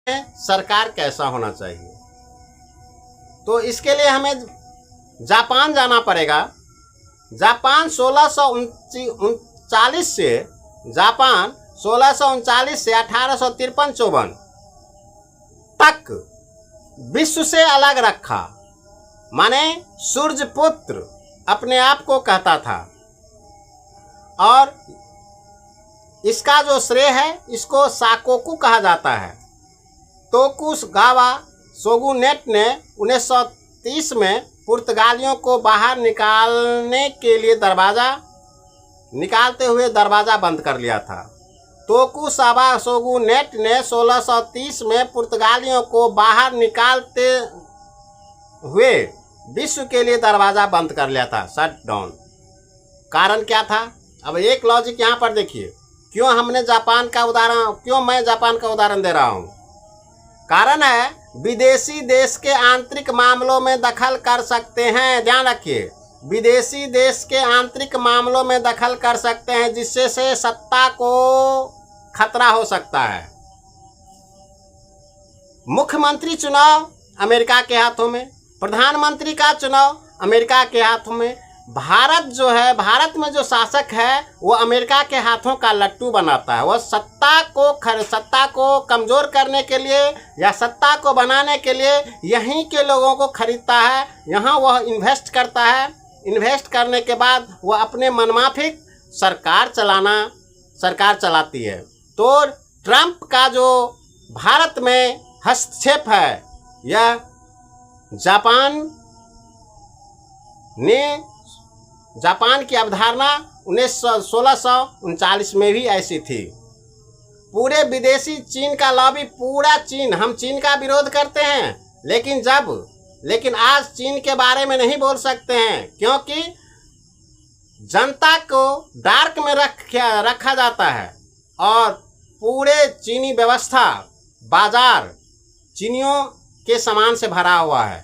सरकार कैसा होना चाहिए। तो इसके लिए हमें जापान जाना पड़ेगा। जापान 1639 से 1853-54 तक विश्व से अलग रखा, माने सूर्यपुत्र अपने आप को कहता था। और इसका जो श्रेय है इसको साकोकू कहा जाता है। तोकुगावा शोगुनेट ने 1930 में पुर्तगालियों को बाहर निकालते हुए दरवाज़ा बंद कर लिया था। तोकुगावा शोगुनेट ने 1630 में पुर्तगालियों को बाहर निकालते हुए विश्व के लिए दरवाज़ा बंद कर लिया था, शट डाउन। कारण क्या था? अब एक लॉजिक यहाँ पर देखिए, क्यों मैं जापान का उदाहरण दे रहा हूँ। कारण है विदेशी देश के आंतरिक मामलों में दखल कर सकते हैं। ध्यान रखिए, विदेशी देश के आंतरिक मामलों में दखल कर सकते हैं, जिससे से सत्ता को खतरा हो सकता है। मुख्यमंत्री चुनाव अमेरिका के हाथों में, प्रधानमंत्री का चुनाव अमेरिका के हाथों में। भारत में जो शासक है वो अमेरिका के हाथों का लट्टू बनाता है। वह सत्ता को कमज़ोर करने के लिए या सत्ता को बनाने के लिए यहीं के लोगों को खरीदता है, यहाँ वह इन्वेस्ट करता है। इन्वेस्ट करने के बाद वह अपने मनमाफिक सरकार चलाती है। तो ट्रंप का जो भारत में हस्तक्षेप है, यह जापान की अवधारणा 1639 में भी ऐसी थी। पूरे विदेशी चीन का लॉबी, पूरा चीन, हम चीन का विरोध करते हैं, लेकिन आज चीन के बारे में नहीं बोल सकते हैं, क्योंकि जनता को डार्क में रखा जाता है और पूरे चीनी व्यवस्था, बाजार चीनियों के सामान से भरा हुआ है।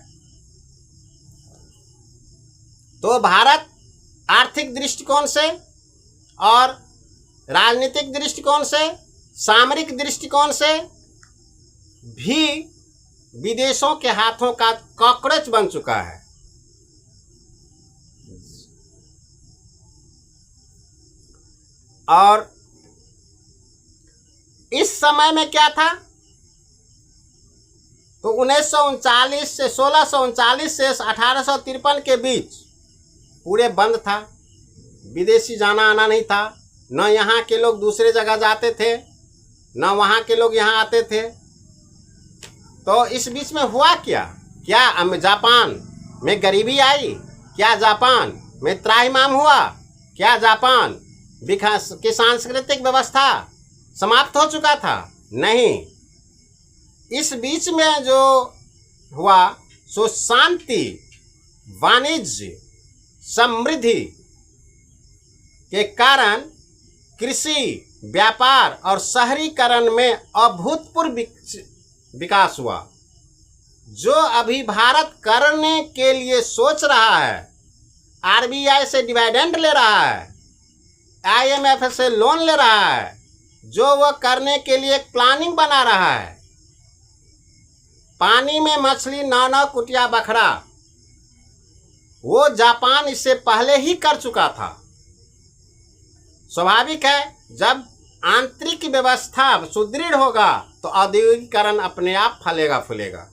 तो भारत आर्थिक दृष्टिकोण से और राजनीतिक दृष्टिकोण से, सामरिक दृष्टिकोण से भी विदेशों के हाथों का कॉकरोच बन चुका है। और इस समय में क्या था? तो 1639 से 1853 के बीच पूरे बंद था। विदेशी जाना आना नहीं था, न यहाँ के लोग दूसरे जगह जाते थे, न वहाँ के लोग यहाँ आते थे। तो इस बीच में हुआ क्या जापान में गरीबी आई? क्या जापान में त्राहिमाम हुआ? क्या जापान विकास की सांस्कृतिक व्यवस्था समाप्त हो चुका था? नहीं। इस बीच में जो हुआ सो शांति, वाणिज्य, समृद्धि के कारण कृषि, व्यापार और शहरीकरण में अभूतपूर्व विकास हुआ। जो अभी भारत करने के लिए सोच रहा है, आरबीआई से डिविडेंड ले रहा है, आईएमएफ से लोन ले रहा है, जो वह करने के लिए एक प्लानिंग बना रहा है। पानी में मछली, नाना कुटिया बखरा, वो जापान इससे पहले ही कर चुका था। स्वाभाविक है, जब आंतरिक व्यवस्था सुदृढ़ होगा तो औद्योगिकीकरण अपने आप फलेगा फूलेगा।